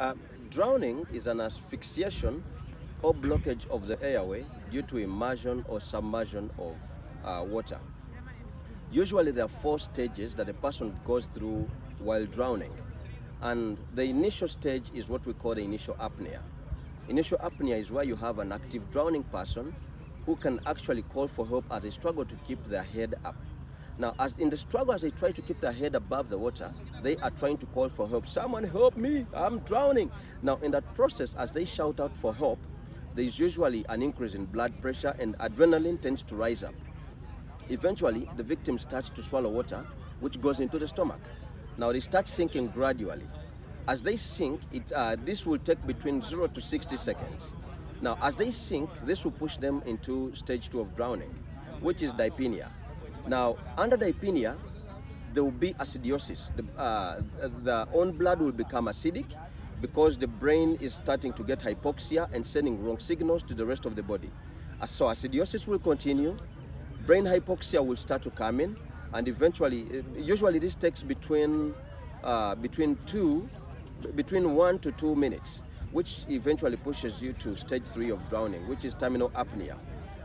Uh, Drowning is an asphyxiation or blockage of the airway due to immersion or submersion of water. Usually there are four stages that a person goes through while drowning. And the initial stage is what we call the initial apnea. Initial apnea is where you have an active drowning person who can actually call for help as they struggle to keep their head up. Now, as in the struggle, as they try to keep their head above the water, they are trying to call for help. Someone help me, I'm drowning. Now, in that process, as they shout out for help, there is usually an increase in blood pressure and adrenaline tends to rise up. Eventually, the victim starts to swallow water, which goes into the stomach. Now, they start sinking gradually. As they sink, this will take between 0 to 60 seconds. Now, as they sink, this will push them into stage 2 of drowning, which is dyspnea. Now, under dyspnea, there will be acidosis. The own blood will become acidic because the brain is starting to get hypoxia and sending wrong signals to the rest of the body. So acidosis will continue, brain hypoxia will start to come in, and eventually, usually this takes between 1 to 2 minutes, which eventually pushes you to stage 3 of drowning, which is terminal apnea.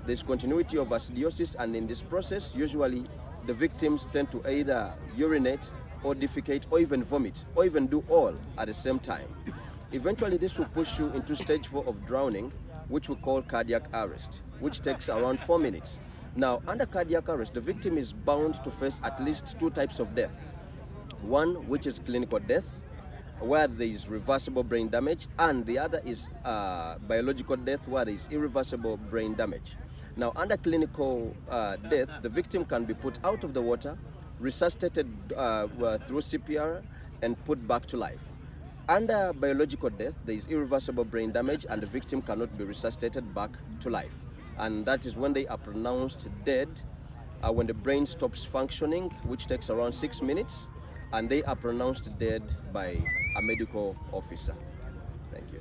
There's continuity of acidosis, and in this process, usually the victims tend to either urinate or defecate or even vomit or even do all at the same time. Eventually, this will push you into stage 4 of drowning, which we call cardiac arrest, which takes around 4 minutes. Now, under cardiac arrest, the victim is bound to face at least 2 types of death. One, which is clinical death, where there is reversible brain damage, and the other is biological death, where there is irreversible brain damage. Now, under clinical death, the victim can be put out of the water, resuscitated through CPR, and put back to life. Under biological death, there is irreversible brain damage, and the victim cannot be resuscitated back to life. And that is when they are pronounced dead, when the brain stops functioning, which takes around 6 minutes, and they are pronounced dead by a medical officer. Thank you.